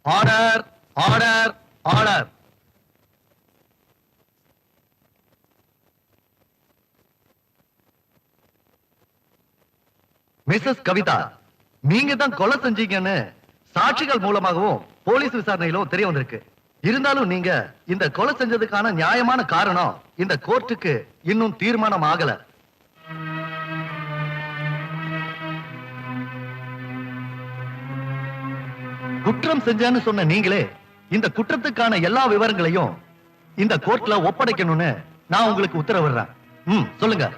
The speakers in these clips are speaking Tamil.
Order order order. Mrs Kavitha, நீங்க தான் கொலை செஞ்சீங்கன்னு சாட்சிகள் மூலமாகவும் போலீஸ் விசாரணையிலும் தெரிய வந்திருக்கு. இருந்தாலும் நீங்க இந்த கொலை செஞ்சதுக்கான நியாயமான காரணம் இந்த கோர்ட்டுக்கு இன்னும் தீர்மானம் ஆகல. குற்றம் செஞ்சேன்னு சொன்ன நீங்களே இந்த குற்றத்துக்கான எல்லா விவரங்களையும் இந்த கோர்ட்ல ஒப்படைக்கணும்னு நான் உங்களுக்கு உத்தரவிடுறேன். சொல்லுங்க.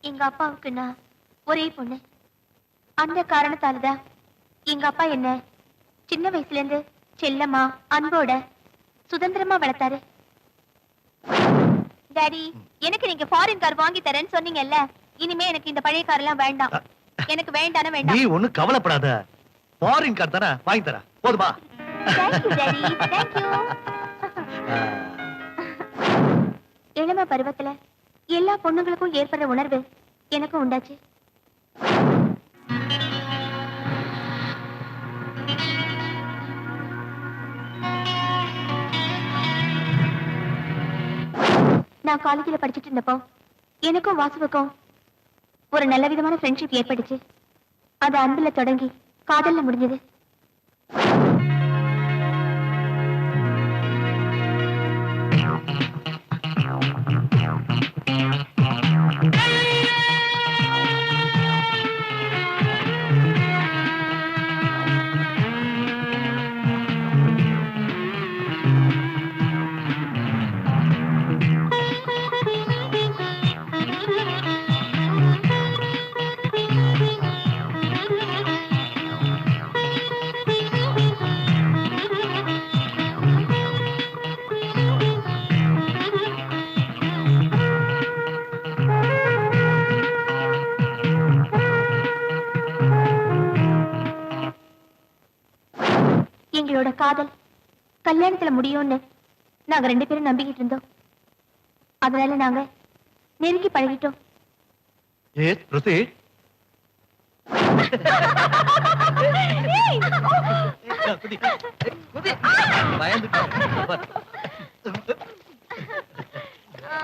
எங்க அப்பாவுக்கு நான் ஒரே பொண்ணு. அந்த காரணத்தாலதான் எங்க அப்பா என்ன சின்ன வயசுல இருந்து செல்லமா அன்போட சுதந்திரமா வளர்த்தாரு. டாடி, எனக்கு நீங்க ஃபாரின் கார் வாங்கி தரேன்னு சொன்னீங்கல்ல, இனிமே எனக்கு இந்த பழைய கார் எல்லாம் வேண்டாம். எனக்கு வேண்டான வேண்டாம். நீ ஒண்ணு கவலைப்படாத, ஃபாரின் கார் தானே வாங்கி தரேன், போதுமா? Thank you daddy, thank you. இளம பருவத்துல எல்லா பொண்ணுங்களுக்கும் ஏற்படுற உணர்வு எனக்கும் உண்டாச்சு. நான் காலேஜில் படிச்சுட்டு இருந்தப்போ எனக்கும் வாசுவுக்கும் ஒரு நல்ல விதமான ஃப்ரெண்ட்ஷிப் ஏற்பட்டுச்சு. அது அன்புல தொடங்கி காதல்ல முடிஞ்சது. எங்களோட காதல் கல்யாணத்துல முடியும்னு நாங்க 2 பேரும் நம்பிக்கிட்டு இருந்தோம். அதனால நாங்க நெருங்கி பழகிட்டோம்.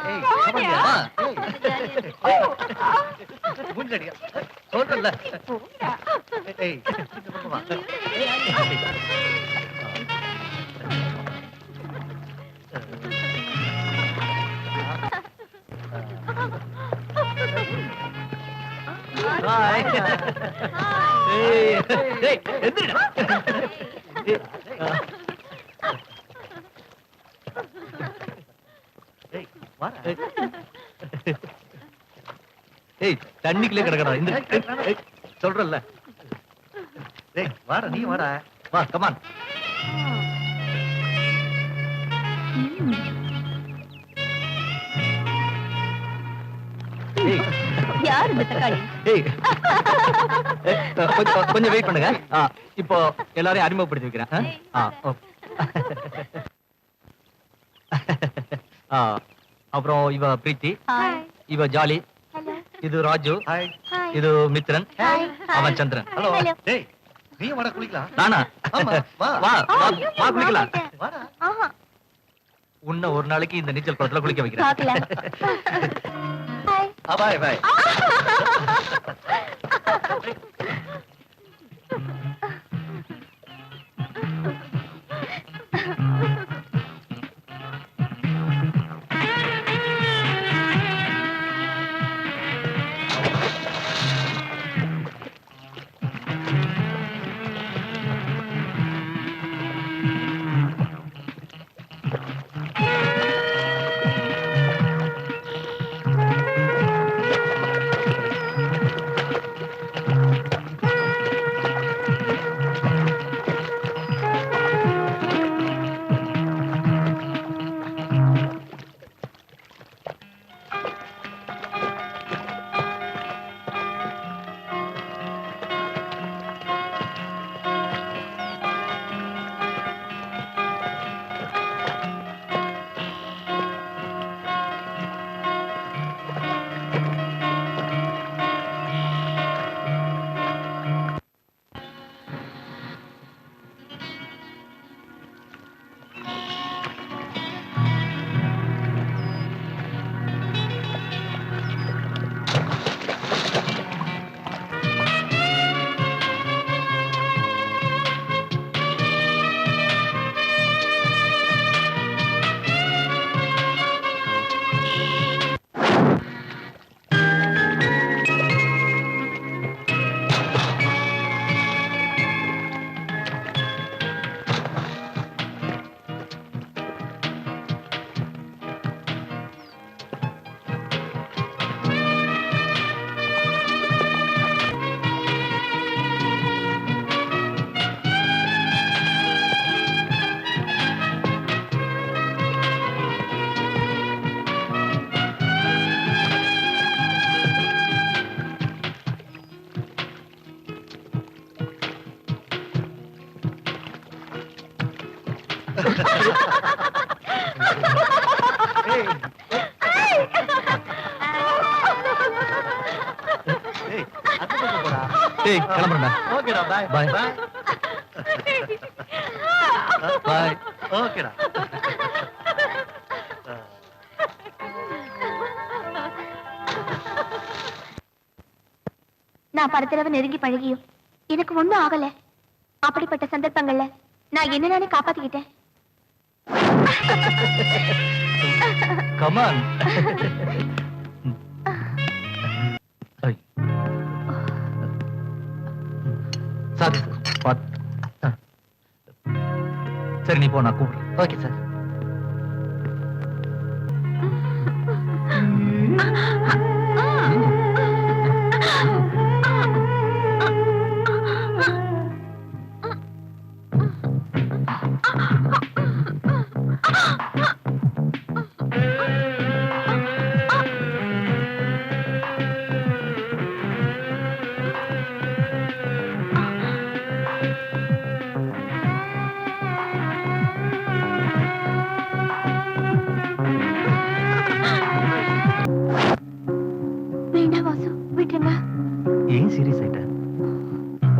ஏய், come on, வா. ஏய். மூஞ்சடியா. சொல்றேன்ல. ஏய், இந்த பக்கம் வா. Bye. ஏய், ஏய், எந்திரிடா. ஏய், வாடா. ஏய், தண்ணிக்குள்ளே கிடக்கடா. இந்த சொல்றல்ல. ஏய், வாடா, நீ வாடா. வா, கமான். ஏய், யார் இந்த தக்காளி? ஏய். கொஞ்சம் வெயிட் பண்ணுங்க. இப்போ எல்லாரையும் அறிமுகப்படுத்தி வைக்கிறேன். அப்புறம் இவ பிரீத்தி, ஹாய். இவ ஜாலி, ஹலோ. இது ராஜு, ஹாய். இது மித்ரன், ஹாய். அவன் சந்திரன். ஹலோ. டேய், நீ வாடா குளிக்கலாம். நானா? ஆமா. வா வா ஐயோ, வா குளிக்கலாம். மாட்டேன். வாடா. ஆஹா, உன்னை ஒரு நாளைக்கு இந்த நீச்சல் குளத்துல குளிக்க வைக்கிறேன். பார்க்கலாம். ஹாய். பாய் பாய். கிளம்புறா. ஓகேடா, பாய் பாய் பாய் பாய். ஓகேடா. நான் பல தடவை நெருங்கி பழகியும் எனக்கு ஒண்ணும் ஆகல. அப்படிப்பட்ட சந்தர்ப்பங்கள்ல நான் என்ன நானே காப்பாத்திக்கிட்டேன். கமான். Sorry sir. சரி, நீ போ, நான் கூப்பிடுறேன். Okay sir. வேண்டாம் வாசு, விட்டுருங்க. ஏன் சீரியஸ் ஆயிட்ட?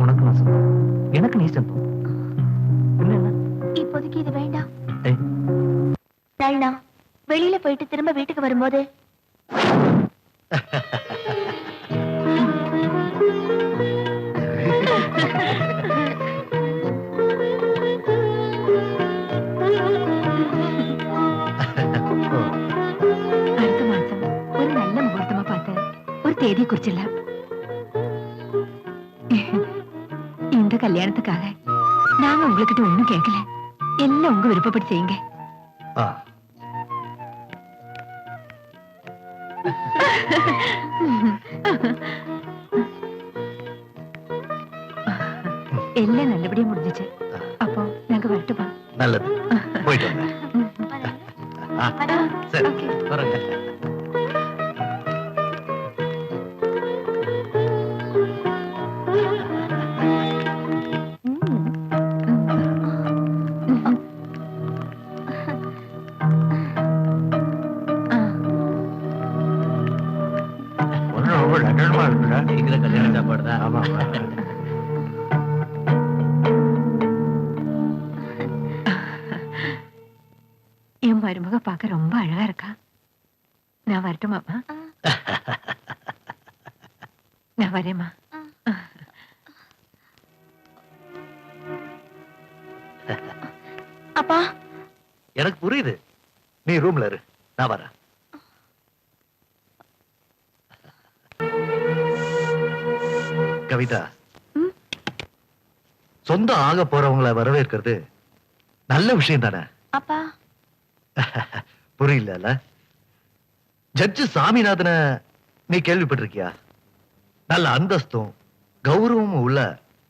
உனக்கு நான் சொந்தம், எனக்கு நீ சொந்தம். என்ன இப்போதைக்கு இது வேண்டாம். ஏய், நாள்னா வெளியில போயிட்டு திரும்ப வீட்டுக்கு வரும்போது ஒரு தேதியை குறிச்சிடல. இந்த கல்யாணத்துக்காக நாங்க உங்ககிட்ட ஒண்ணும் கேட்கல. எல்லாம் உங்க விருப்பப்படி செய்யுங்க. ஆ, எல்லாம் நல்லபடியா முடிஞ்சுச்சு. அப்போ நாங்க வரட்டுமா? நல்லது. போயிட்டு வாங்க. ஆ, சரி, Okay. வரேங்க. ஒன்றும் ரொம்ப லட்சணமா இருக்குல்ல? இருக்கிற கல்யாண சாப்பாடு தான். ஆமா. என் மருமக பார்க்க ரொம்ப அழகா இருக்கா. நான் வரட்டுமாமா? நான் வரேம்மா. அப்பா, எனக்கு புரியுது. நீ ரூம்ல இரு, நான் வரேன். கவிதா, ம்? சொந்த ஆக போறவங்களை வரவேற்கிறது நல்ல விஷயம் தானே? அப்பா, புரியல. ஜட்ஜு சாமிநாதனை நீ கேள்விப்பட்டிருக்கியா? நல்ல அந்தஸ்தும் கௌரவமும் உள்ள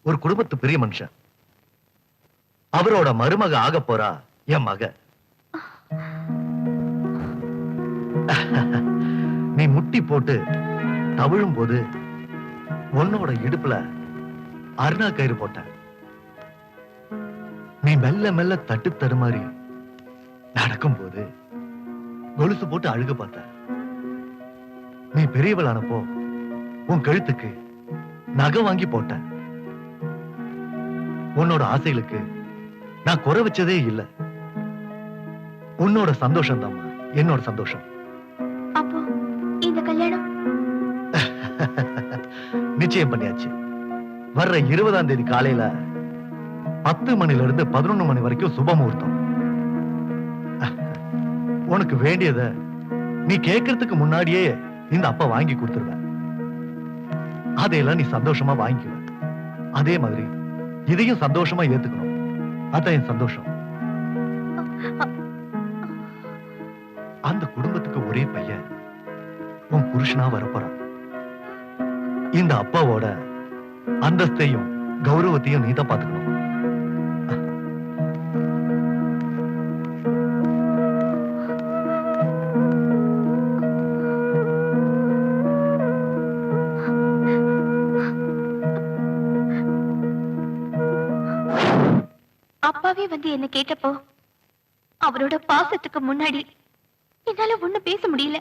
ஒரு குடும்பத்து பெரிய மனுஷன். அவரோட மருமக ஆக போறா என் மக. நீ முட்டி போட்டு தவிழும் போது உன்னோட இடுப்புல அருணா கயிறு போட்ட. நீ மெல்ல மெல்ல தட்டு தடுமாறி நடக்கும் போது கொலுசு போட்டு அழுக பார்த்த. நீ பெரியவளானப்போ உன் கழுத்துக்கு நகை வாங்கி போட்ட. உன்னோட ஆசைகளுக்கு நான் குறை வச்சதே இல்ல. உன்னோட சந்தோஷம் தான் என்னோட சந்தோஷம். அப்போ இந்த கல்யாணம் நிச்சயம் பண்ணியாச்சு. வர்ற 20ஆம் தேதி காலையில 10 மணில இருந்து 11 மணி வரைக்கும் சுப முகூர்த்தம். உனக்கு வேண்டியத நீ கேட்கறதுக்கு முன்னாடியே இந்த அப்பா வாங்கி கொடுத்துருவ. அதையெல்லாம் நீ சந்தோஷமா வாங்கிக்குவ. அதே மாதிரி இதையும் சந்தோஷமா ஏத்துக்கணும். அதான் என் சந்தோஷம். அந்த குடும்பத்துக்கு ஒரே பையன் உன் புருஷனா வரப்போறான். இந்த அப்பாவோட அந்தஸ்தையும் கௌரவத்தையும் நீ தான் பாத்துக்கணும். அப்பாவே வந்து என்ன கேட்டப்போ அவரோட பாசத்துக்கு முன்னாடி என்னால ஒண்ணும் பேச முடியல.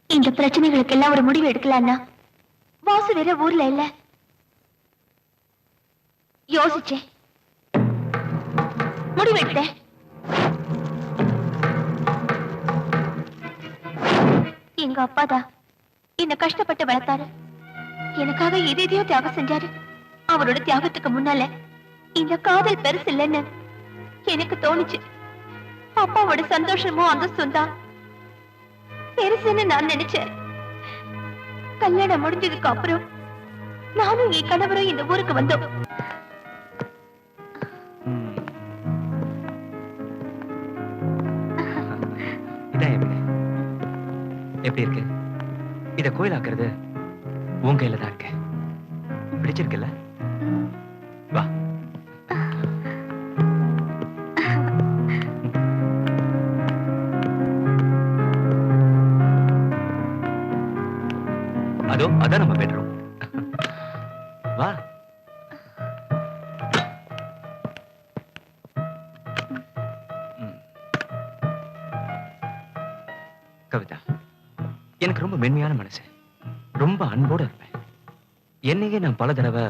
இந்த பிரச்சனைகளுக்கு எல்லாம் ஒரு முடிவு எடுக்கலாம்னா வாசு வேற ஊர்ல இல்ல. யோசிச்சேன், முடிவெடுத்தேன். எங்க அப்பா தான் என்ன கஷ்டப்பட்டு வளர்த்தாரு. எனக்காக எதையோ தியாகம் செஞ்சாரு. அவரோட தியாகத்துக்கு முன்னால இந்த காதல் பெருசு இல்லைன்னு எனக்கு தோணுச்சு. அப்பாவோட சந்தோஷமும் அந்தஸ்தும் தான் பெருசுன்னு நான் நினைச்சேன். கல்யாணம் முடிஞ்சதுக்கு அப்புறம் நானும் என் கணவரும் இந்த ஊருக்கு வந்தோம். இதான் என் வீடு. எப்படி இருக்கு? இத கோயிலாக்குறது உன் கையில தான் இருக்கு. பிடிச்சிருக்குல்ல? வா. அதோ அதான் நம்ம பெட்ரூம். வா. கவிதா, எனக்கு ரொம்ப மென்மையான மனசு. ரொம்ப அன்போட இருப்பேன். என்னையே நான் பல தடவை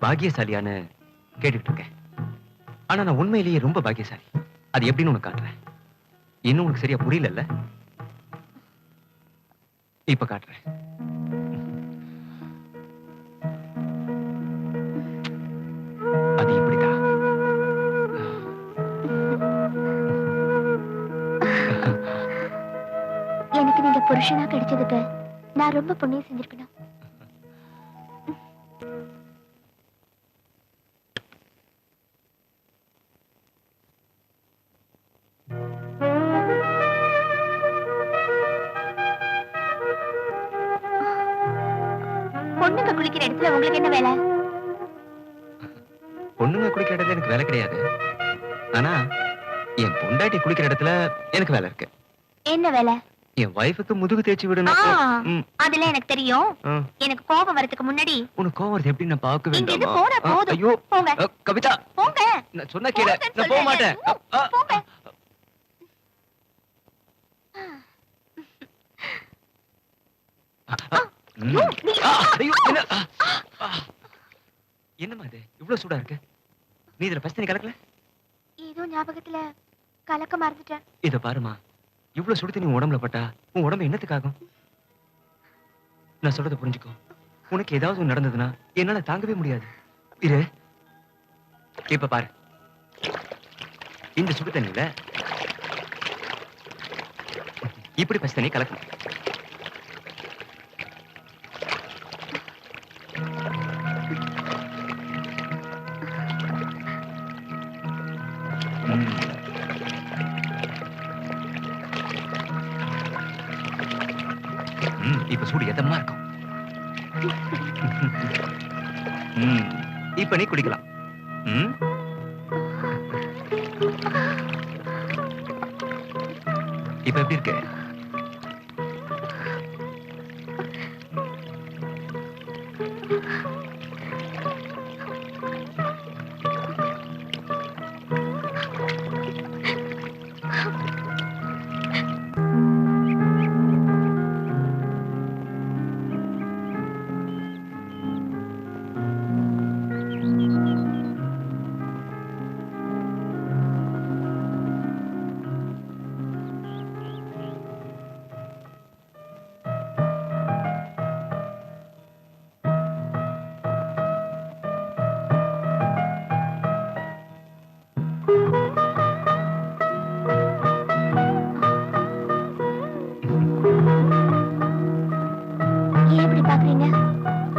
பாக்கியசாலியான்னு கேட்டுட்டு இருக்கேன். ஆனா நான் உண்மையிலேயே ரொம்ப பாக்கியசாலி. அது எப்படின்னு உனக்கு காட்டுறேன். இன்னும் உனக்கு சரியா புரியல? இப்ப காட்டுறேன். அது இப்படிதான். எனக்கு நீங்க புருஷனா கிடைச்சதுக்கு நான் ரொம்ப புண்ணியம் செஞ்சிருக்கணும். பொண்ணுங்க குளிக்கிற இடத்துல உங்களுக்கு என்ன வேலை? பொண்ணுங்க குளிக்கிற இடத்துல எனக்கு வேலை கிடையாது. ஆனா என் பொண்டாட்டி குளிக்கிற இடத்துல எனக்கு வேலை இருக்கு. என்ன வேலை? என் வைஃபுக்கு முதுகு தேய்ச்சி விடணும். அதெல்லாம் எனக்கு தெரியும். எனக்கு கோபம் வரதுக்கு முன்னாடி உனக்கு கோவம் வருது எப்படி நான் பார்க்க இங்க இருந்து வேண்டும்? போனா போதும். ஐயோ போங்க. கவிதா, போங்க. நான் சொன்னா கேளு. போங்கன்னு நான் போக சொல்றேன். மாட்டேன். போங்க. ஐயோ என்னம்மா இது இவ்வளவு சூடா இருக்கு? நீ இதுல பஸ்ட் கலக்கல? ஏதோ ஞாபகத்துல கலக்க மறந்துட்டேன். இத பாருமா, இவ்வளவு சுடு தண்ணி உன் உடம்புல பட்டா உன் உடம்பு என்னத்துக்காகும்? நான் சொல்றதை புரிஞ்சுக்கோ. உனக்கு ஏதாவது ஒண்ணு நடந்ததுன்னா என்னால தாங்கவே முடியாது. இரு, இப்ப பாரு. இந்த சுடு தண்ணியில இப்படி பச்சை தண்ணி கலக்கணும். இப்ப சூடு எதமா இருக்கும். இப்ப நீ குடிக்கலாம். இப்ப எப்படி இருக்கு?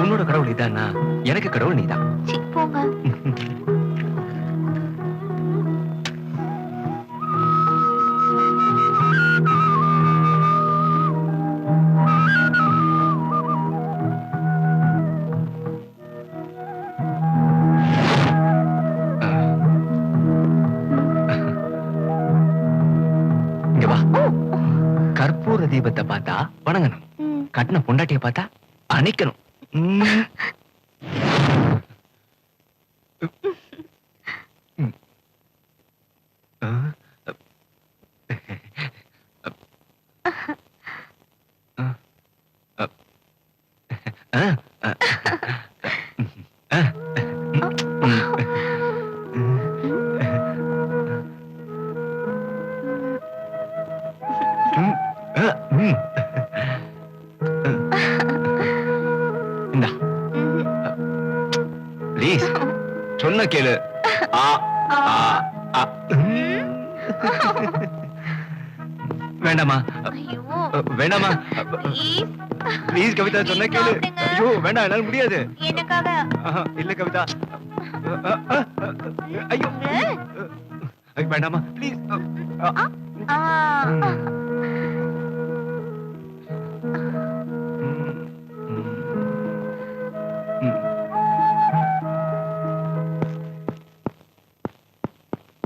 உன்னோட கடவுள் இதானா? எனக்கு கடவுள் நீதான். போங்க. இங்க வா. கற்பூர தீபத்தை பார்த்தா வணங்கணும். கட்டின பொண்டாட்டிய பார்த்தா அணைக்கணும். இந்தா சொன்ன கேளு. ஆ ஆ ஆ. வேண்டாமா ஐயோ வேண்டாமா ப்ளீஸ் ப்ளீஸ் கவிதா, சொன்ன கேளு. ஐயோ வேண்டாம், என்னால முடியாது. எனக்காக இல்ல கவிதா. ஐயோ வேண்டாமா ப்ளீஸ். ஆ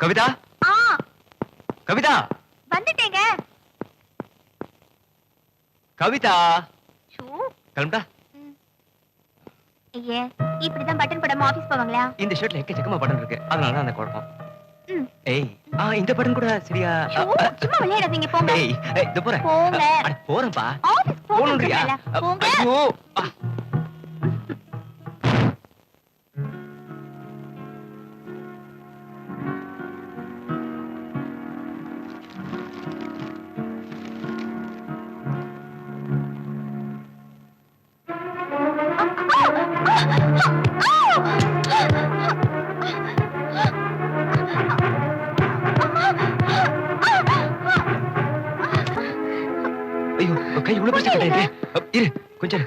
கவிதா ஆ கவிதா வந்துட்டேங்க. கவிதா ஷூ கிளம்புடா. ஐயே இப்படிதான் பட்டன் போடாம ஆபீஸ் போவாங்களா? இந்த ஷர்ட்ல எக்கச்சக்கமா பட்டன் இருக்கு, அதனால தான் அந்த குழப்பம். ம். ஏய் இந்த பட்டன் கூட சரியா? ஷூ, சும்மா விளையாடாதீங்க போங்க. ஏய் இது போறேன். போங்க. அட போறேன்பா. ஆபீஸ் போணும்ன்றியா? போங்க. போங்க. ஐயோ ஐயோ கை உள்ள பிடிச்சு கட்டுறேன். இரு கொஞ்சம்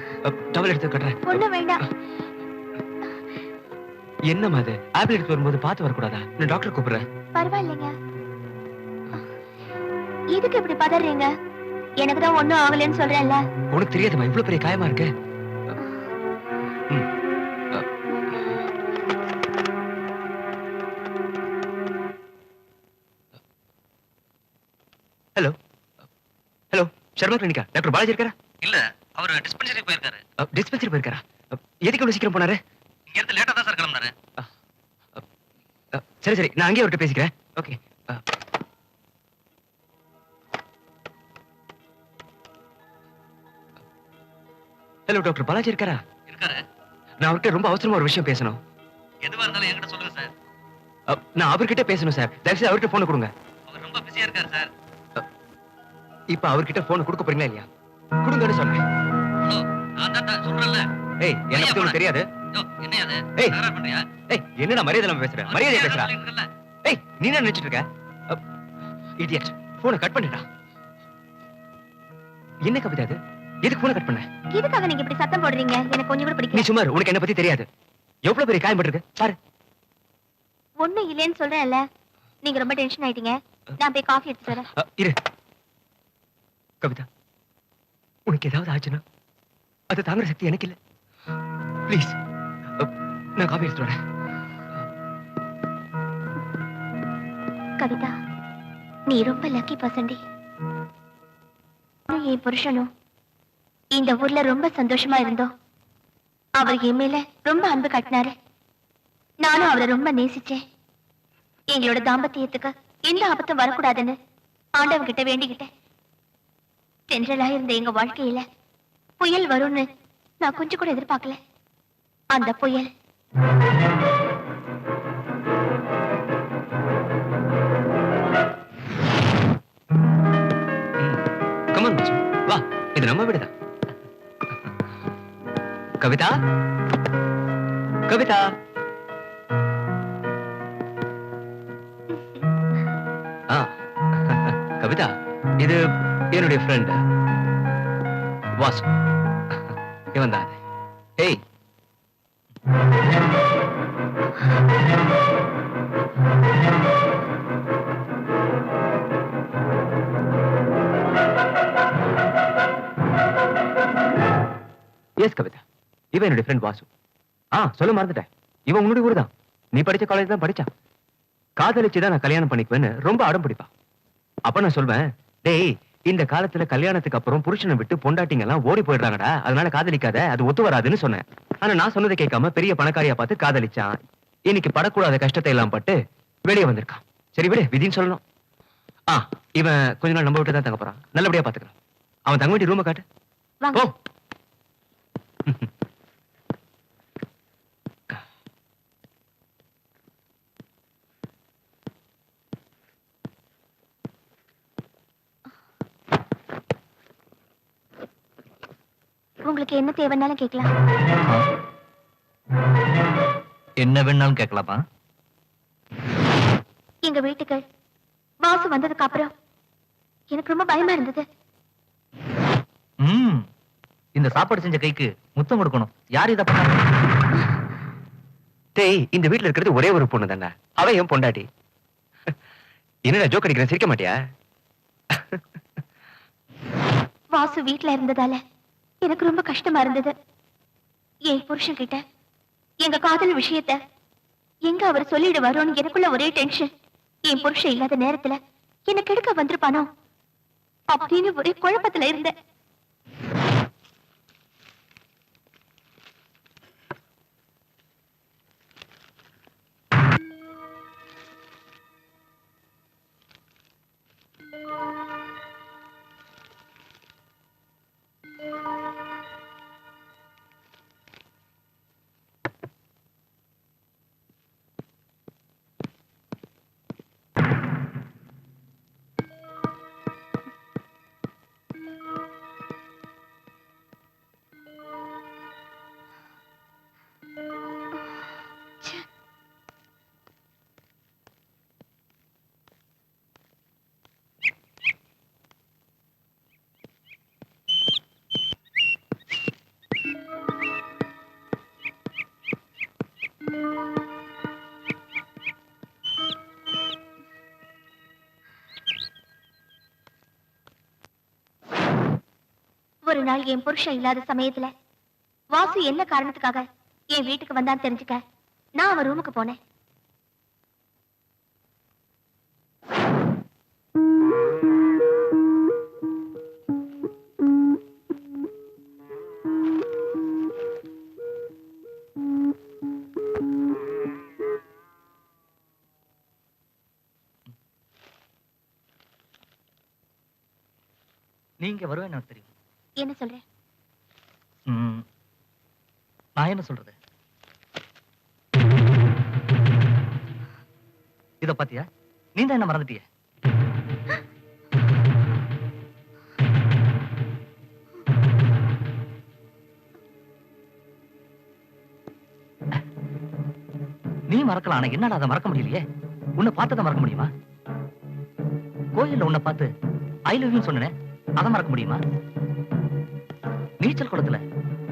டவல் எடுத்து கட்டுறேன். ஒண்ணும் வேண்டாம். என்னம்மா அது? ஆப்பிள் எடுத்து வரும்போது பார்த்து வரக்கூடாதா? நான் டாக்டர் கூப்பிடுறேன். பரவாயில்லைங்க. இதுக்கு இப்படி பதறீங்க? எனக்கு தான் ஒண்ணும் ஆகலன்னு சொல்றேன்ல. உனக்கு தெரியாதுமா, இவ்வளவு பெரிய காயமா இருக்கு. ஹலோ ஹலோ சர்மா கிளினிக்கா? டாக்டர் பாலாஜி இருக்காரா? இல்ல, அவர் டிஸ்பென்சரி போயிருக்காரு. டிஸ்பென்சரி போயிருக்காரா? எதுக்கு இவ்வளவு சீக்கிரம் போனாரு? இங்க இருந்து லேட்டா தான் சார் கிளம்புனாரு. சரி சரி, நான் அங்கேயே அவர்கிட்ட பேசிக்கிறேன். ஓகே. ஹலோ டாக்டர் பாலாஜி இருக்காரா? இருக்காரு. நான் அவர்கிட்ட ரொம்ப அவசரமா ஒரு விஷயம் பேசணும். எதுவா இருந்தாலும் என்கிட்ட சொல்லுங்க சார். நான் அவர்கிட்ட பேசணும் சார். தயவுசெய்து அவர்கிட்ட போனை கொடுங்க. அவர் ரொம்ப பிஸியா இருக்காரு சார். இப்ப அவர்கிட்ட போனை கொடுக்க போறீங்களா இல்லையா? கொடுங்கன்னு சொன்னேன். ஹலோ, நான் தான் சொல்றேன்ல. ஏய் என்ன பத்தி உனக்கு தெரியாது? என்ன அது? ஏய். தகராறு பண்றியா? ஏய் என்னடா மரியாதை இல்லாம பேசுற? மரியாதை பேசுறா. சொல்லிருக்கல. ஏய் நீ என்ன நினைச்சிட்டு இருக்க? இடியட், போனை கட் பண்ணிடா. என்ன கவிதா இது? எதுக்கு போனை கட் பண்ண? இதுக்காக நீங்க இப்படி சத்தம் போடுறீங்க? எனக்கு கொஞ்சம் கூட நீ பிடிக்கல. சும்மா இரு, உனக்கு என்ன பத்தி தெரியாது. எவ்வளவு பெரிய காயம் பட்டிருக்கு பாரு. ஒண்ணும் இல்லைன்னு சொல்றேன்ல. நீங்க ரொம்ப டென்ஷன் ஆயிட்டீங்க. நான் போய் காஃபி எடுத்துட்டு வரேன். இரு கவிதா, உனக்கு ஏதாவது ஆச்சுன்னா அது தாங்குற சக்தி எனக்கு இல்ல. ப்ளீஸ், நான் காஃபி எடுத்துட்டு வரேன். கவிதா, நீ ரொம்ப லக்கி பர்சன்டி. என் புருஷனும் இந்த ஊர்ல ரொம்ப சந்தோஷமா இருந்தோம். அவர் என் மேல ரொம்ப அன்பு காட்டினாரு. நானும் அவரை ரொம்ப நேசிச்சேன். எங்களோட தாம்பத்தியத்துக்கு எந்த ஆபத்தும் வரக்கூடாதுன்னு ஆண்டவன் கிட்ட வேண்டிக்கிட்டேன். தென்றலா இருந்த எங்க வாழ்க்கையில புயல் வரும்னு நான் கொஞ்சம் கூட எதிர்பார்க்கல. அந்த புயல் கமான் வா, இது நம்ம வீடுதான். கவிதா கவிதா. கவிதா, இது என்னுடைய ஃப்ரெண்ட் வாசு. இவன் தான். ஏய் எஸ் கவிதா, இவன் என்னுடைய ஃப்ரெண்ட் வாசு. சொல்ல மறந்துட்டேன், இவன் உன்னுடைய ஊர் தான். நீ படிச்ச காலேஜ் தான் படிச்சான். காதலிச்சுதான் நான் கல்யாணம் பண்ணிக்குவேன்னு ரொம்ப அடம் பிடிப்பான். அப்ப நான் சொல்வேன், டேய் இந்த காலத்துல கல்யாணத்துக்கு அப்புறம் புருஷனை விட்டு பொண்டாட்டிங்க எல்லாம் ஓடி போயிடுறாங்கடா, அதனால காதலிக்காத, அது ஒத்து வராதுன்னு சொன்னேன். ஆனா நான் சொன்னதை கேட்காம பெரிய பணக்காரியா பார்த்து காதலிச்சான். இன்னைக்கு படக்கூடாத கஷ்டத்தை எல்லாம் பட்டு வெளியே வந்திருக்கான். சரி விடு, விதின்னு சொல்லணும். இவன் கொஞ்ச நாள் நம்ம விட்டு தான் தங்க போறான். நல்லபடியா பாத்துக்கலாம். அவன் தங்க வேண்டிய ரூமை காட்டு. வாங்க. ஓ உங்களுக்கு என்ன தேவைன்னாலும் கேட்கலாம். என்ன வேணாலும் கேட்கலாமா? எங்க வீட்டுக்கு வாசு வந்ததுக்கு அப்புறம் எனக்கு ரொம்ப பயமா இருந்தது. இந்த சாப்பாடு செஞ்ச கைக்கு முத்தம் கொடுக்கணும். யார் இத பண்ணாங்க? டேய், இந்த வீட்ல இருக்கிறது ஒரே ஒரு பொண்ணு தானே, அவ என் பொண்டாட்டி. என்னடா ஜோக் அடிக்கிறேன், சிரிக்க மாட்டியா? வாசு வீட்ல இருந்ததால எனக்கு ரொம்ப கஷ்டமா இருந்தது. என் புருஷன் கிட்ட எங்க காதல் விஷயத்த எங்க அவர் சொல்லிடுவாரோன்னு எனக்குள்ள ஒரே டென்ஷன். என் புருஷன் இல்லாத நேரத்துல என்ன கெடுக்க வந்திருப்பானோ அப்படின்னு ஒரே குழப்பத்துல இருந்தேன். ஒரு நாள் என் புருஷன் இல்லாத சமயத்துல வாசு என்ன காரணத்துக்காக என் வீட்டுக்கு வந்தான்னு தெரிஞ்சுக்க நான் அவன் ரூமுக்கு போனேன். நீங்க வருவேன்னு எனக்கு தெரியும். என்ன சொல்றேன்? நான் என்ன சொல்றது? இத பாத்தியா? நீ தான் என்ன மறந்துட்டிய. நீ மறக்கலாம், ஆனா என்னடா அதை மறக்க முடியலையே? உன்னை பார்த்ததை மறக்க முடியுமா? கோயில்ல உன்னை பார்த்து ஐ லவ் யூ சொன்னேன், அதை மறக்க முடியுமா? நீச்சல் குளத்துல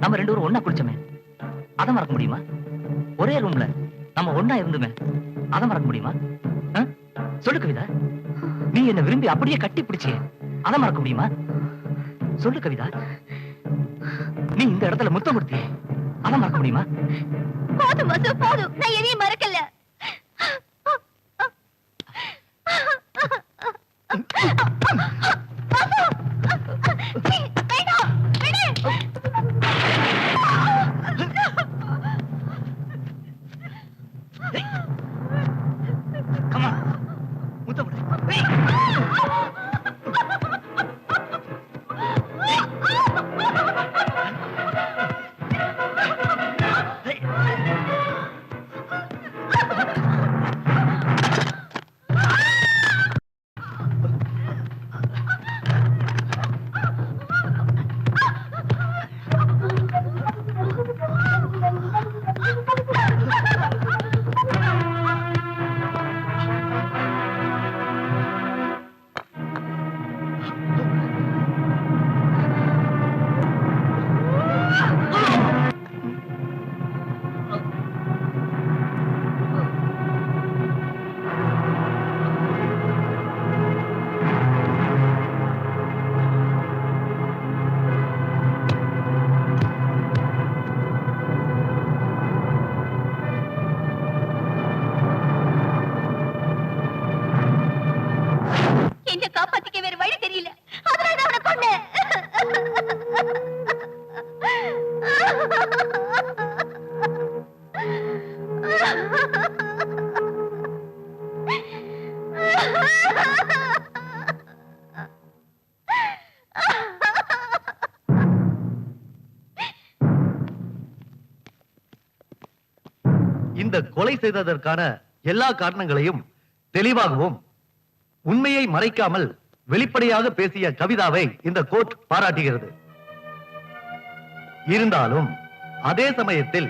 நம்ம 2 பேரும் ஒண்ணா குளிச்சோமே, அதை மறக்க முடியுமா? ஒரே ரூம்ல நம்ம ஒண்ணா இருந்துமே, அதை மறக்க முடியுமா? சொல்லு கவிதா, நீ என்ன விரும்பி அப்படியே கட்டி பிடிச்சியே, அதை மறக்க முடியுமா? சொல்லு கவிதா, நீ இந்த இடத்துல முத்தம் கொடுத்தியே, அதை மறக்க முடியுமா? போதும் வாசு, போதும். நான் எதையும் மறக்கல. காப்பாத்திக்க வேற வழி தெரியல, அதனால நான் அவனை கொன்னேன். இந்த கொலை செய்ததற்கான எல்லா காரணங்களையும் தெளிவாகவும் உண்மையை மறைக்காமல் வெளிப்படையாக பேசிய கவிதாவை இந்த கோர்ட் பாராட்டுகிறது. இருந்தாலும் அதே சமயத்தில்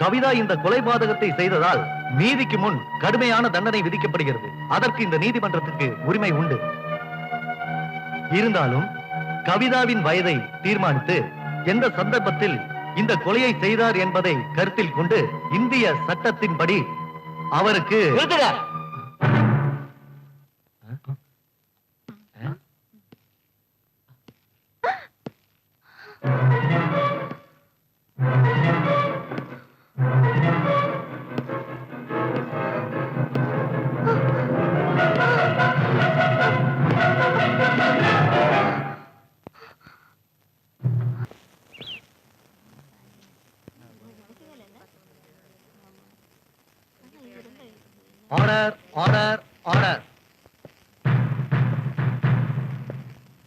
கவிதா இந்த கொலைபாதகத்தை செய்ததால் நீதிக்கு முன் கடுமையான தண்டனை விதிக்கப்படுகிறது. அதற்கு இந்த நீதிமன்றத்துக்கு உரிமை உண்டு. இருந்தாலும் கவிதாவின் வயதை தீர்மானித்து எந்த சந்தர்ப்பத்தில் இந்த கொலையை செய்தார் என்பதை கருத்தில் கொண்டு இந்திய சட்டத்தின்படி அவருக்கு ஆர்டர் ஆர்டர் ஆர்டர்.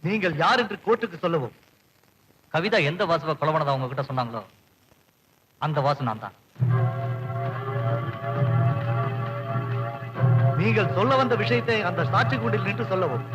நீங்கள் யார் என்று கோர்ட்டுக்கு சொல்லவும். கவிதா எந்த வாசுவை கொலை பண்ணதா உங்ககிட்ட சொன்னாங்களோ அந்த வாசு நான் தான். நீங்கள் சொல்ல வந்த விஷயத்தை அந்த சாட்சி கூண்டில் நின்று சொல்லவும்.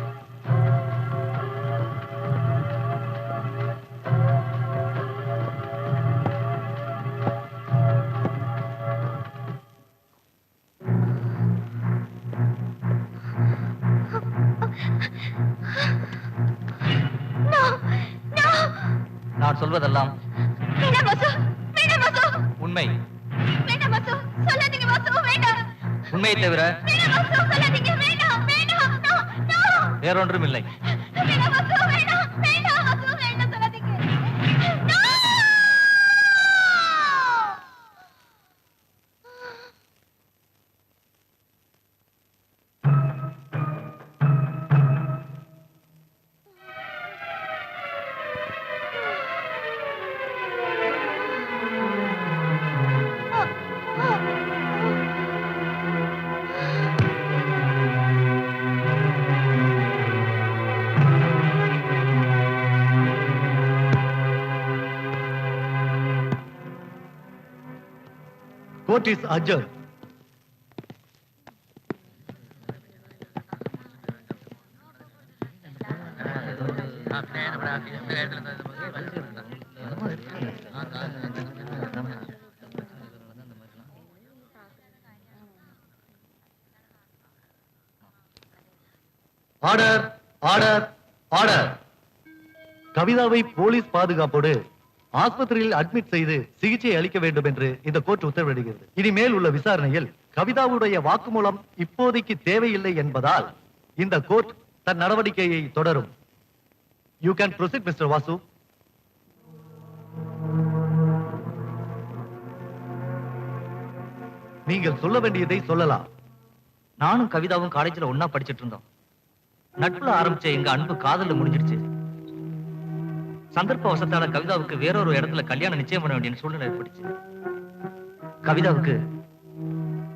நான் சொல்வதெல்லாம் உண்மை. உண்மையை தவிர வேறொன்றும் இல்லை. Court is adjourned. Order order order. கவிதாவை போலீஸ் பாதுகாப்போடு ஆஸ்பத்திரியில் அட்மிட் செய்து சிகிச்சை அளிக்க வேண்டும் என்று இந்த கோர்ட் உத்தரவிடுகிறது. இனிமேல் உள்ள விசாரணையில் கவிதாவுடைய வாக்குமூலம் இப்போதைக்கு தேவையில்லை என்பதால் இந்த கோர்ட் தன் நடவடிக்கையை தொடரும். You can proceed mister Vasu. நீங்கள் சொல்ல வேண்டியதை சொல்லலாம். நானும் கவிதாவும் காலேஜ்ல ஒன்னா படிச்சிட்டு இருந்தோம். நட்புல ஆரம்பிச்ச எங்க அன்பு காதல்ல முடிஞ்சிடுச்சு. சந்தர்ப்ப வசத்தால கவிதாவுக்கு வேறொரு இடத்துல கல்யாணம் நிச்சயம் பண்ண வேண்டிய சூழ்நிலை ஏற்பட்டுச்சு. கவிதாவுக்கு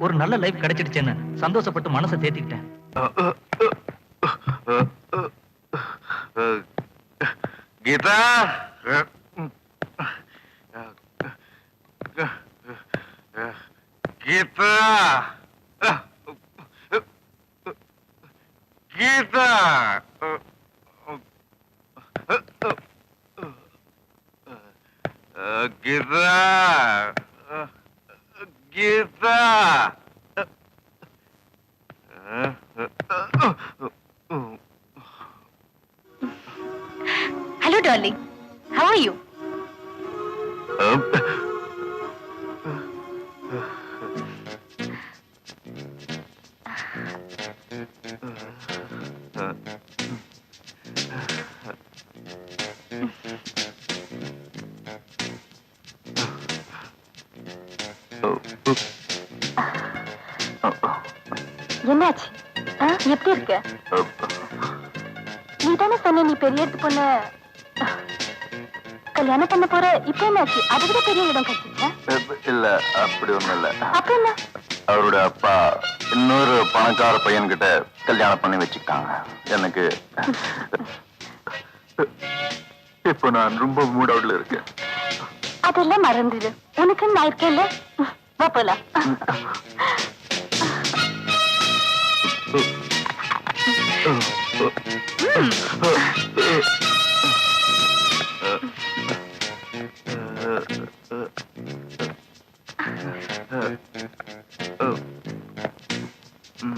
ஒரு நல்ல லைஃப் கிடைச்சிடுச்சேன்னு சந்தோஷப்பட்டு மனசை தேத்திக்கிட்டேன். Geetha, Geetha, Geetha, Geetha, Geetha. Hello, darling. How are you? என்னாச்சு? எப்படி இருக்க? நீ தானே சொன்ன நீ பெரிய இடத்து பொண்ணு கல்யாணம் பண்ண போற. இப்ப என்னாச்சு? அதை விட பெரிய இடம் கிடைச்சிச்சா? இல்ல, அப்படி ஒண்ணும் இல்ல. அப்ப என்ன? அவருடைய அப்பா இன்னொரு பணக்கார பையன்கிட்ட கல்யாணம் பண்ணி வச்சுக்கிட்டாங்க. எனக்கு இப்ப நான் ரொம்ப மூட் அவுட்ல இருக்கேன். அதெல்லாம் மறந்துடு. உனக்கு நான் இருக்கேன்ல. வா போலாம். விஷயம்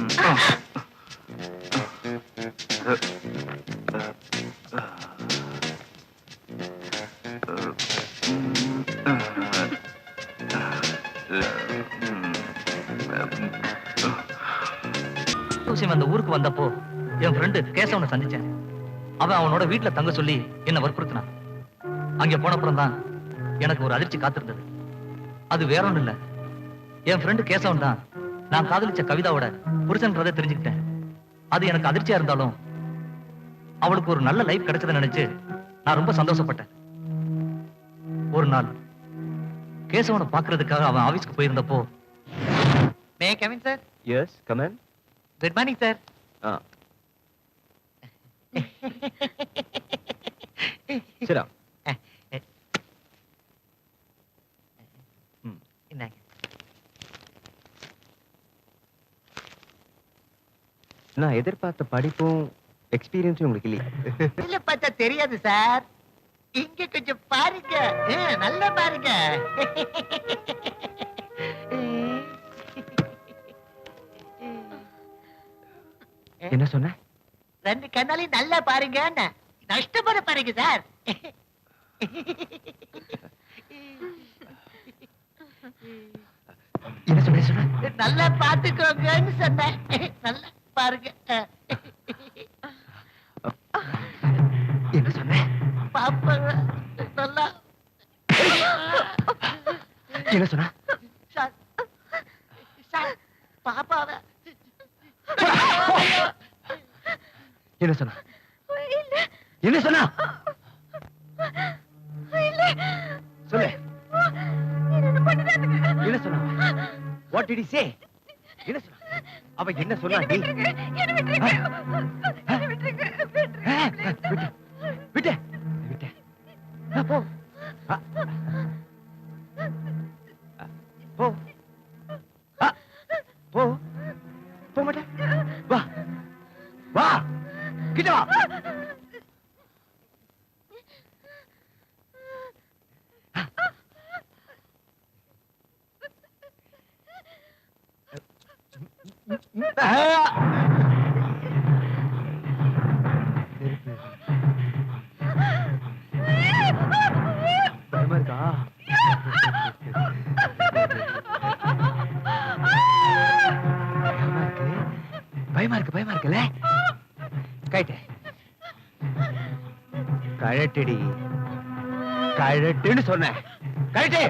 அந்த ஊருக்கு வந்தப்போ என் ஃப்ரெண்டு கேசவனை சந்திச்சேன். அவன் அவனோட வீட்டுல தங்க சொல்லி என்ன வற்புறுத்தினான். அங்க போனப்புறம் தான் எனக்கு ஒரு அதிர்ச்சி காத்திருந்தது. அது வேற ஒண்ணும் இல்ல, என் ஃப்ரெண்டு கேசவன் தான் நான் காதலிச்ச கவிதாவோட புருஷன்றதை தெரிஞ்சுக்கிட்டேன். அது எனக்கு அதிர்ச்சியா இருந்தாலும் அவளுக்கு ஒரு நல்ல லைஃப் கிடைச்சதை நினைச்சு நான் ரொம்ப சந்தோஷப்பட்டேன். ஒரு நாள் கேசவனை பாக்குறதுக்காக அவன் ஆபீஸ்க்கு போயிருந்தப்போ, may come in sir? Yes come in. Good morning sir. சரி என்னங்க நான் எதிர்பார்த்த படிப்பும் எக்ஸ்பீரியன்ஸும் உங்களுக்கு இல்லையா? இதுல பார்த்தா தெரியாது சார். இங்க கொஞ்சம் பாருங்க, நல்லா பாருங்க. என்ன சொன்ன? ரெண்டு கண்ணாலையும் நல்லா பாருங்க. நஷ்டப்பட பாருங்க சார். என்ன சொன்ன? நல்லா பாத்துக்கோங்கன்னு சொன்னேன். நல்லா பாருங்க. என்ன சொன்ன? பாப்பாங்க நல்லா. என்ன சொன்ன? சார், சார், பாப்பாவை என்ன சொன்ன? என்ன சொன்ன? சொல்லு. என்ன சொன்ன? What did he say? என்ன சொன்ன? அவ என்ன சொன்னா? விட்டு விட்டு போ போ போ போ மாட்டேன். வா வா கிட்ட வா. பயமா இருக்கா? பயமா இருக்குல்ல? கைட்ட கழட்டடி, கழட்டுன்னு சொன்ன. கழட்டு.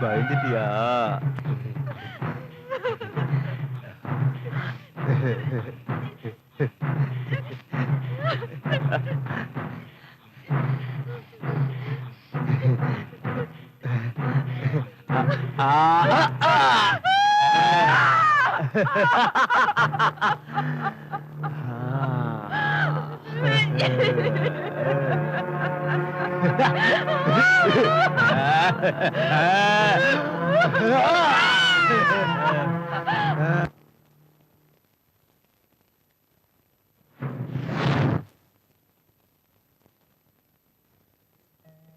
பயந்துட்டியா?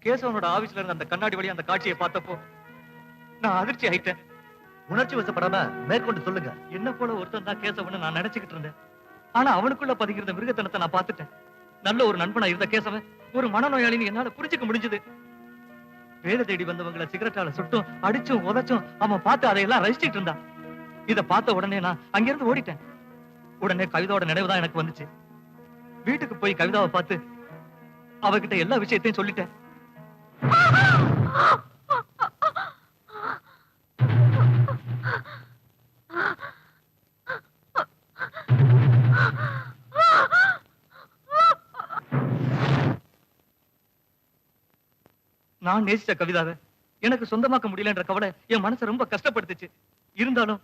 கேசவனோட ஆபீஸ்ல இருந்த அந்த கண்ணாடி வழி அந்த காட்சியை பார்த்தப்போ நான் அதிர்ச்சி ஆயிட்டேன். உணர்ச்சி வசப்படாம மேற்கொண்டு சொல்லுங்க. என்ன போல ஒருத்தன் தான் கேசவன் நான் நினைச்சுக்கிட்டு இருந்தேன். ஆனா அவனுக்குள்ள பதிகிற மிருகத்தனத்தை நான் பார்த்துட்டேன். நல்ல ஒரு நண்பனா இருந்த கேசவன் ஒரு மனநோயாளின்னு என்னால புரிஞ்சுக்க முடிஞ்சது. வேலை தேடி வந்தவங்களை சிகரெட்டால சுட்டும் அடிச்சும் உதைச்சும் அவன் பார்த்து அதையெல்லாம் ரசிச்சுட்டு இருந்தான். இத பார்த்த உடனே நான் அங்கிருந்து ஓடிட்டேன். உடனே கவிதாவோட நினைவுதான் எனக்கு வந்துச்சு. வீட்டுக்கு போய் கவிதாவை பார்த்து அவகிட்ட எல்லா விஷயத்தையும் சொல்லிட்டேன். நான் நேசிச்ச கவிதாவை எனக்கு சொந்தமாக்க முடியலன்ற கவலை என் மனசை ரொம்ப கஷ்டப்படுத்துச்சு. இருந்தாலும்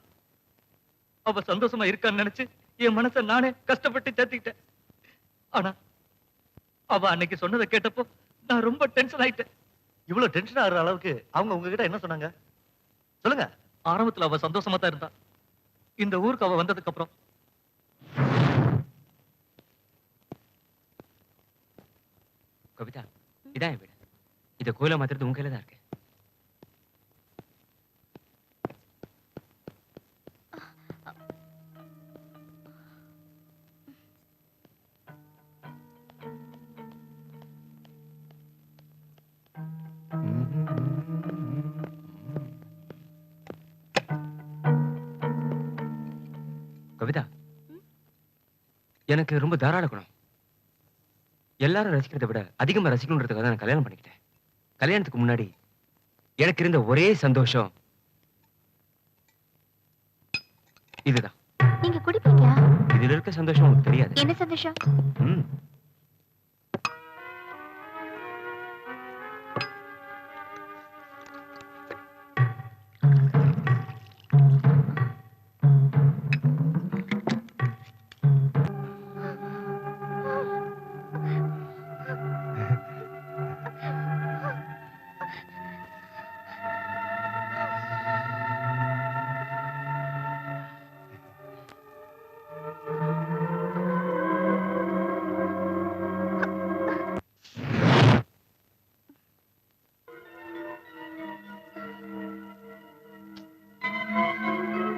அவ சந்தோஷமா இருக்கான்னு நினைச்சு என் மனசை நானே கஷ்டப்பட்டு தேத்திக்கிட்டேன். ஆனா அவ அன்னைக்கு சொன்னதை கேட்டப்போ நான் ரொம்ப டென்ஷன் ஆயிட்டேன். இவ்வளவு டென்ஷன் ஆகுற அளவுக்கு அவங்க உங்ககிட்ட என்ன சொன்னாங்க? சொல்லுங்க. ஆரம்பத்துல அவ சந்தோஷமா தான் இருந்தா. இந்த ஊருக்கு அவ வந்ததுக்கு அப்புறம் கவிதா, இதான் என் வீடு. இத கோயில மாத்துறது உங்க கையில தான் இருக்கு. கவிதா, எனக்கு ரொம்ப தாராள குணம். எல்லாரும் ரசிக்கிறதை விட அதிகமா ரசிக்கணுன்றதுக்காக தான் நான் கல்யாணம் பண்ணிக்கிட்டேன். கல்யாணத்துக்கு முன்னாடி எனக்கு இருந்த ஒரே சந்தோஷம் இதுதான். நீங்க குடிப்பீங்களா? இதுல இருக்க சந்தோஷம் உங்களுக்கு தெரியாது. என்ன சந்தோஷம்? ம்.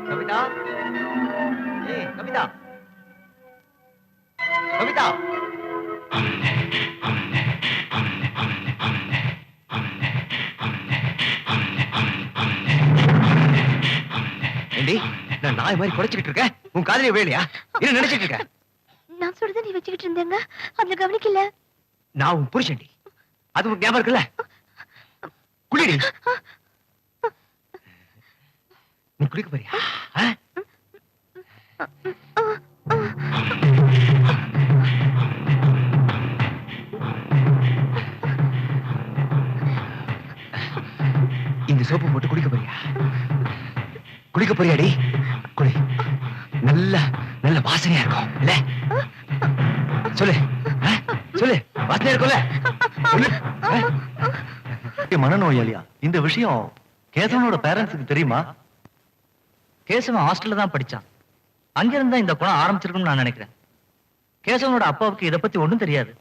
கவிதா, ஏய் கவிதா, கவிதா. ஏண்டி, நான் நாய் மாதிரி குறைச்சிட்டு இருக்கேன். உன் காதலிய வேலையா? என்ன நினைச்சிட்டு இருக்க? நான் சொல்றத நீ வச்சுக்கிட்டு இருந்தேங்க, அதுல கவனிக்கல. நான் உன் புருஷன்டி. அது உனக்கு ஞாபகம் இருக்குல்ல? குளிடி. நீ குளிக்க போறியா? ஆ? இந்த சோப்பு போட்டு குளிக்க போறியா? குளிக்க போறியாடி? குளி. நல்ல நல்ல வாசனையா இருக்கும் இல்ல? சொல்லு. ஆ? சொல்லு. வாசனையா இருக்கும்ல? சொல்லு. மனநோயாளியா? இந்த விஷயம் கேசவனோட பேரண்ட்ஸுக்கு தெரியுமா? கேசவன் ஹாஸ்டல்ல தான் படிச்சான். அங்கிருந்தா இந்த குணம் ஆரம்பிச்சிருக்கும்னு நான் நினைக்கிறேன். கேசவனோட அப்பாவுக்கு இத பத்தி ஒண்ணும் தெரியாது.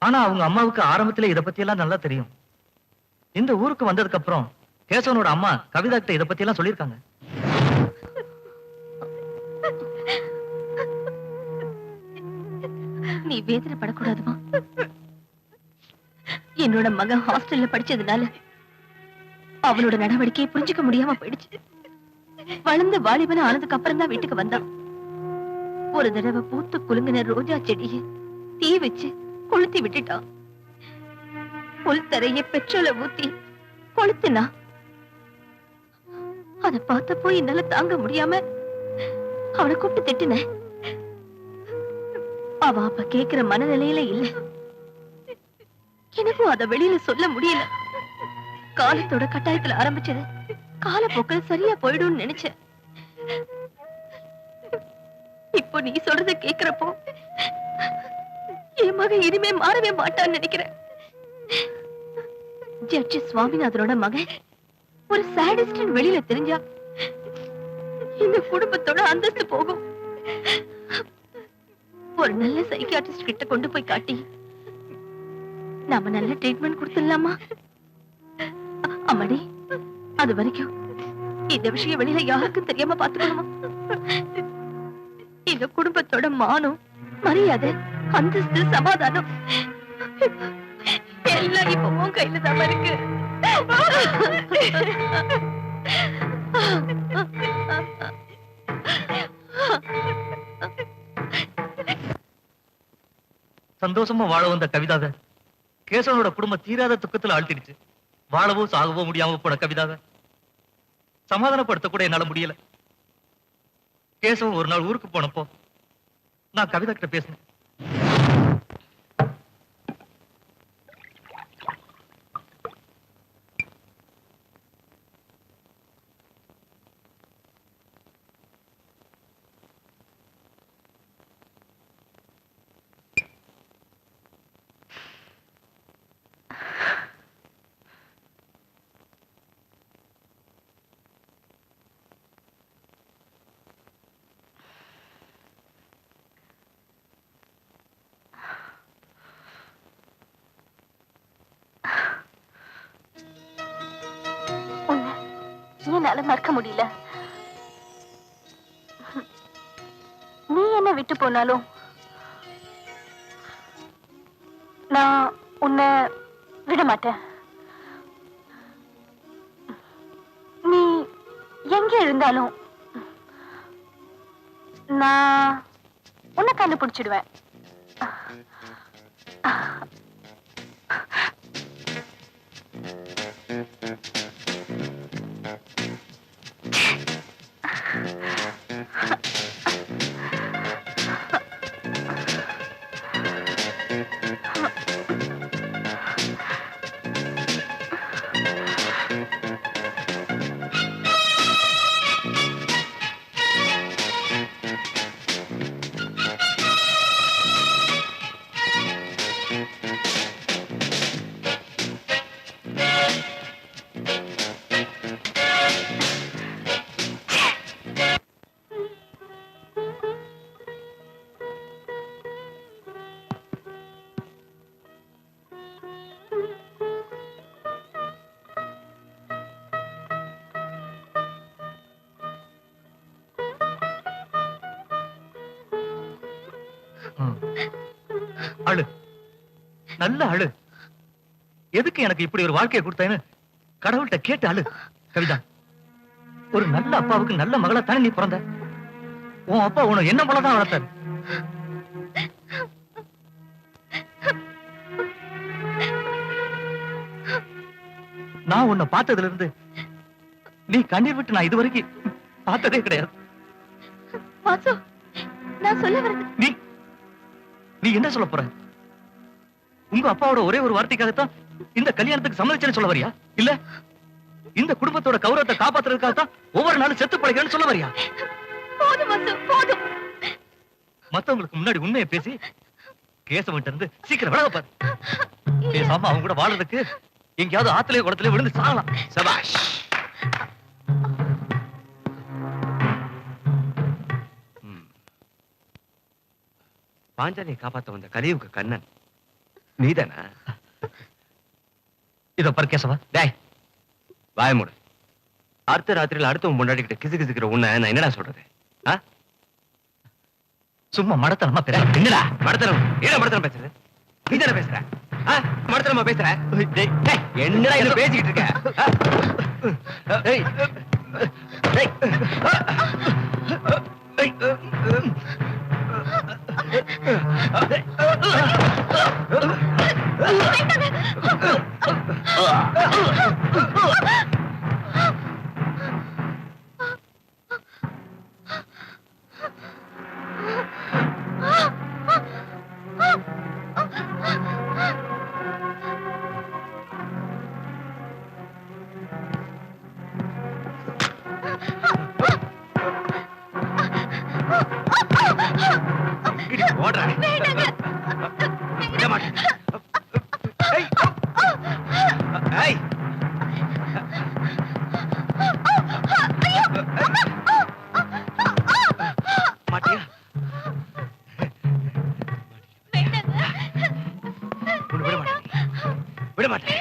ஆனா அவங்க அம்மாவுக்கு ஆரம்பத்துல இத பத்தி எல்லாம் நல்லா தெரியும். இந்த ஊருக்கு வந்ததுக்கு அப்புறம் கேசவனோட அம்மா கவிதா கிட்ட இத பத்தி எல்லாம் சொல்லியிருக்காங்க. நீ வேதனைப்படக்கூடாதுமா. என்னோட மகன் ஹாஸ்டல்ல படிச்சதுனால அவனோட நடவடிக்கையை புரிஞ்சுக்க முடியாம போயிடுச்சு. வளர்ந்த வாலிபன ஆனதுக்கு அப்புறம் தான் வீட்டுக்கு வந்தான். ஒரு தடவை பூத்து குலுங்கின ரோஜா செடியை தீ வச்சு கொளுத்தி விட்டுட்டான். புல் தரைய பெட்ரோலை ஊத்தி கொளுத்துனா. அத பார்த்தப்போ என்னால தாங்க முடியாம அவனை கூப்பிட்டு திட்டினேன். அவ அப்ப கேக்குற மனநிலையில இல்ல. எனக்கும் அத வெளியில சொல்ல முடியல. காலத்தோட கட்டாயத்துல ஆரம்பிச்சது காலப்போக்கில் சரியா போயிடும்னு நினைச்சேன். இப்போ நீ சொல்றத கேக்குறப்போ என் மகன் இனிமே மாறவே மாட்டான்னு நினைக்கிறேன். ஜட்ஜி சுவாமிநாதனோட மகன் ஒரு சாடிஸ்ட் வெளியில தெரிஞ்சா இந்த குடும்பத்தோட அந்தஸ்து போகும். ஒரு நல்ல சைக்கியாட்ரிஸ்ட் கிட்ட கொண்டு போய் காட்டி நாம நல்ல ட்ரீட்மெண்ட் கொடுத்துடலாமா? அம்மாடி, அது வரைக்கும் இந்த விஷயம் வெளியில யாருக்கும் தெரியாம பாத்துக்கணுமா? இந்த குடும்பத்தோட மானம், மரியாதை, அந்தஸ்து, சமாதானம் எல்லாம் இப்ப உன் கையில தான் இருக்கு. சந்தோஷமா வாழ வந்த கவிதாவை கேசவனோட குடும்பம் தீராத துக்கத்துல ஆழ்த்திடுச்சு. வாழவோ சாகவோ முடியாம போன கவிதாவை சமாதானப்படுத்த கூட என்னால முடியல. கேசவன் ஒரு நாள் ஊருக்கு போனப்போ நான் கவிதா கிட்ட பேசினேன். என்னால மறக்க முடியல. நீ என்ன விட்டு போனாலும் நான் உன்னை விட மாட்டேன். நீ எங்க இருந்தாலும் நான் உன்னை கண்டுபிடிச்சிடுவேன். அழு, நல்ல அழு. எதுக்கு எனக்கு இப்படி ஒரு வாழ்க்கையை கொடுத்தேன்னு கடவுள்கிட்ட கேட்டு அழு. கவிதா, ஒரு நல்ல அப்பாவுக்கு நல்ல மகளா தானே நீ பிறந்த. உன் அப்பா உன என்ன போலதான் வளர்த்தாரு. நான் உன்னை பார்த்ததுல இருந்து நீ கண்ணீர் விட்டு நான் இதுவரைக்கும் பார்த்ததே கிடையாது. வாசு, நான் சொல்ல வரது. நீ என்ன சொல்ல போற? உங்க அப்பாவோட ஒரே ஒரு வார்த்தைக்காகத்தான் இந்த கல்யாணத்துக்கு சம்மதிச்சேன்னு சொல்ல வரியா? இல்ல இந்த குடும்பத்தோட கௌரவத்தை காப்பாத்துறதுக்காகத்தான் ஒவ்வொரு நாளும் செத்து பழைக்கன்னு சொல்ல வரியா? போதும் வாசு, போதும். மத்தவங்களுக்கு முன்னாடி உண்மையை பேசி கேசவன்ட்ட இருந்து சீக்கிரம் விலக பாரு. பேசாம அவங்க கூட வாழறதுக்கு எங்கேயாவது ஆத்திலே குளத்திலே விழுந்து சாகலாம். சபாஷ். பாஞ்சாலியை காப்பாத்த வந்த கலியுக கண்ணன் நீதானா? இத பாரு கேசவா. டேய், வாய மூடு. அடுத்த ராத்திரியில அடுத்தவன் முன்னாடிக்கிட்ட கிசு கிசுக்கிற உன்னை நான் என்னடா சொல்றது? சும்மா மடத்தனமா பேச. என்னடா மடத்தனம்? என்ன மடத்தனம் பேசுற? நீ தானே பேசுற? மடத்தனமா பேசுற? என்னடா என்ன பேசிக்கிட்டு இருக்க? டேய், டேய், டேய், ஓடுற விட மாட்டேன். ஏய், மாட்டியா? உன்னை விட மாட்டேன், விட மாட்டேன்.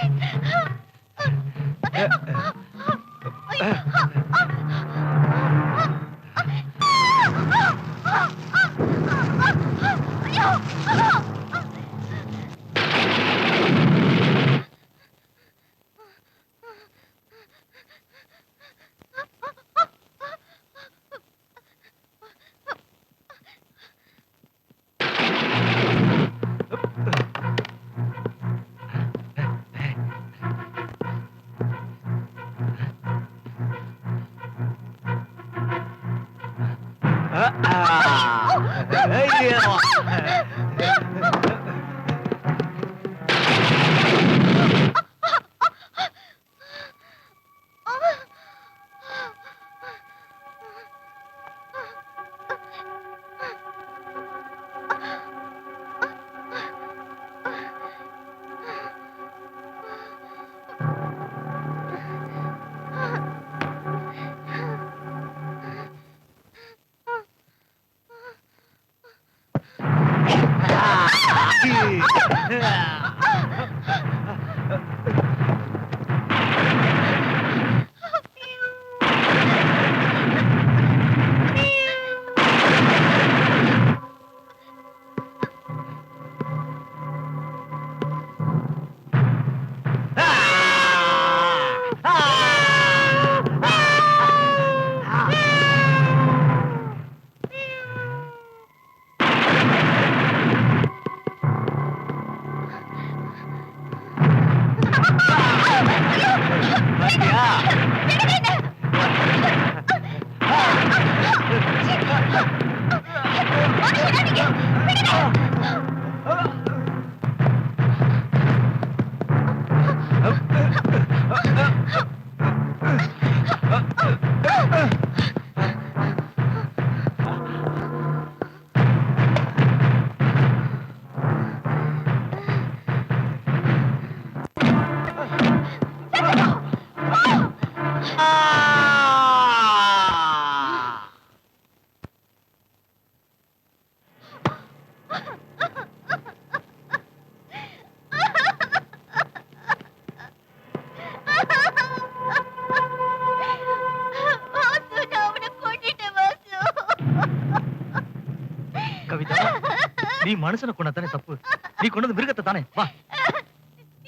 நீ மனுஷனை கொண்ட தானே தப்பு, நீ கொண்டது மிருகத்தை தானே. வா.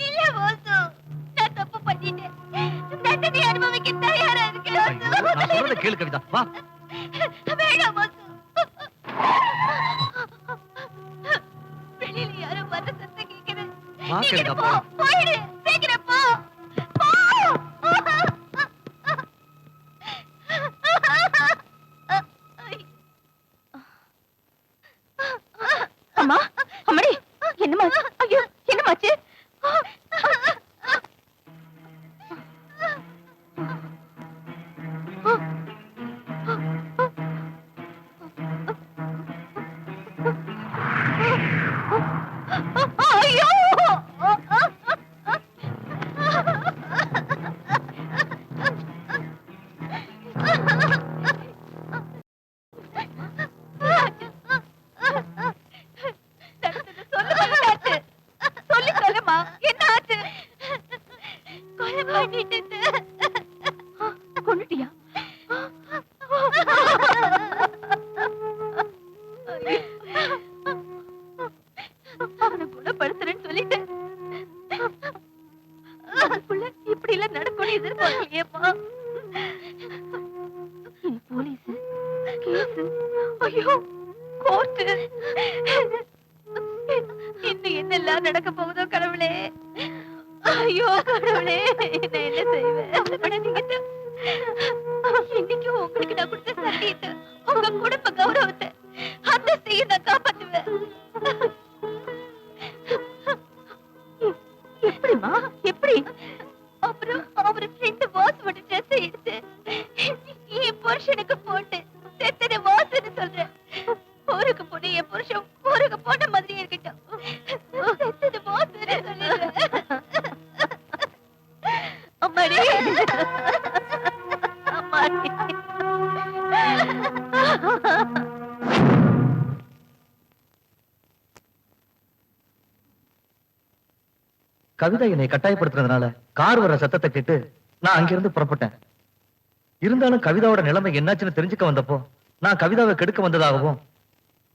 இல்ல வாசு, நான் தப்பு பண்ணிட்டேன். தண்டனை அனுபவிக்க தயாரா இருக்கேன் வாசு. ஐயோ, நான் சொல்றத கேளு கவிதா, வா. வேண்டாம் வாசு. வெளியில யாரோ வர சத்தம் கேக்குது. வா நீ கவிதா, போ, போயிடு, சீக்கிரம் போ. போ. அம்மா, அம்மாடி, என்னமாச்சு? ஐயோ, என்னமாச்சு? ஐயோ! நடந்தது சொல்லுமா, என்னாச்சு? சொல்லு, சொல்லுமா, என்ன ஆச்சு? கொலை பண்ணிட்டேன். கொன்னுட்டியா? அவனை குணப்படுத்துறேன்னு சொல்லிட்டேன். அதுக்குள்ள இப்படி எல்லாம் நடக்கும்னு எதிர்பார்க்கலையேம்மா. இனி போலீஸ், கேஸ், ஐயோ, கோர்ட்டு, இன்னும் என்னெல்லாம் நடக்க போகுதோ கடவுளே. ஐயோ கடவுளே, நான் என்ன செய்வேன்? கவலைப்படாதீங்க. இன்னைக்கு உங்களுக்கு நான் கொடுத்த சத்தியத்தை, உங்க குடும்ப கௌரவத்தை, அந்தஸ்தையும் நான் காப்பாத்துவேன். எப்படிமா? எப்படி? அப்புறம் அவர் ஃப்ரெண்டு வாசுவோட ட்ரெஸ் எடுத்து என் புருஷனுக்கு போட்டு செத்தது வாசுன்னு சொல்றேன். ஊருக்கு போன என் புருஷன் ஊருக்கு போன மாதிரியே இருக்கட்டும், செத்தது வாசுன்னு சொல்லிடுறேன். அம்மாடி, அம்மாடி. கவிதா என்னை கட்டாயப்படுத்துறதுனால கார் வர சத்தத்தை கேட்டு நான் அங்கிருந்து புறப்பட்டேன். இருந்தாலும் கவிதாவோட நிலைமை என்னாச்சுன்னு தெரிஞ்சுக்க வந்தப்போ நான் கவிதாவை கெடுக்க வந்ததாகவும்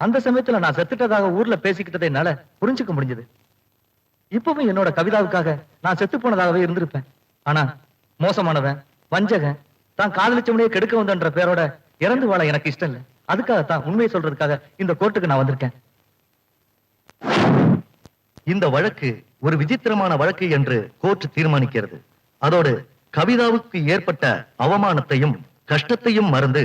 அந்த சமயத்துல நான் செத்துட்டதாக ஊர்ல பேசிக்கிட்டதை என்னால புரிஞ்சுக்க முடிஞ்சது. இப்பவும் என்னோட கவிதாவுக்காக நான் செத்து போனதாகவே இருந்திருப்பேன். ஆனா மோசமானவன், வஞ்சகன், தான் காதலிச்சவனையே கெடுக்க வந்தன்ற பேரோட இறந்து வாழ எனக்கு இஷ்டம் இல்லை. அதுக்காகத்தான் உண்மையை சொல்றதுக்காக இந்த கோர்ட்டுக்கு நான் வந்திருக்கேன். இந்த வழக்கு ஒரு விசித்திரமான வழக்கு என்று கோர்ட் தீர்மானிக்கிறது. அதோடு கவிதாவுக்கு ஏற்பட்ட அவமானத்தையும் கஷ்டத்தையும் மறந்து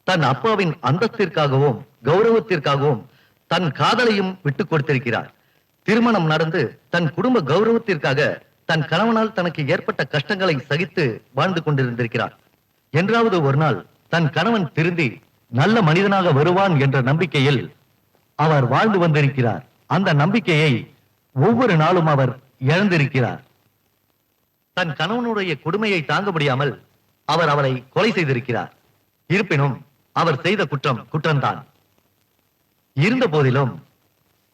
தன் அப்பாவின் அந்தஸ்திற்காகவும் கௌரவத்திற்காகவும் தன் காதலையும் விட்டுக் கொடுத்திருக்கிறார். திருமணம் நடந்து தன் குடும்ப கௌரவத்திற்காக தன் கணவனால் தனக்கு ஏற்பட்ட கஷ்டங்களை சகித்து வாழ்ந்து கொண்டிருந்திருக்கிறார். என்றாவது ஒரு நாள் தன் கணவன் திருந்தி நல்ல மனிதனாக வருவான் என்ற நம்பிக்கையில் அவர் வாழ்ந்து வந்திருக்கிறார். அந்த நம்பிக்கையை ஒவ்வொரு நாளும் அவர் இழந்திருக்கிறார். தன் கணவனுடைய கொடுமையை தாங்க முடியாமல் அவர் அவளை கொலை செய்திருக்கிறார். இருப்பினும் அவர் செய்த குற்றம் குற்றம்தான். இருந்த போதிலும்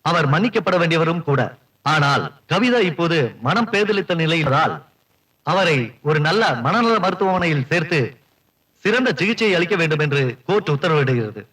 அவர் மன்னிக்கப்பட வேண்டியவரும் கூட. ஆனால் கவிதா இப்போது மனம் பேதலித்த நிலையில்தான் அவரை ஒரு நல்ல மனநல மருத்துவமனையில் சேர்த்து சிறந்த சிகிச்சை அளிக்க வேண்டும் என்று கோர்ட் உத்தரவிடுகிறது.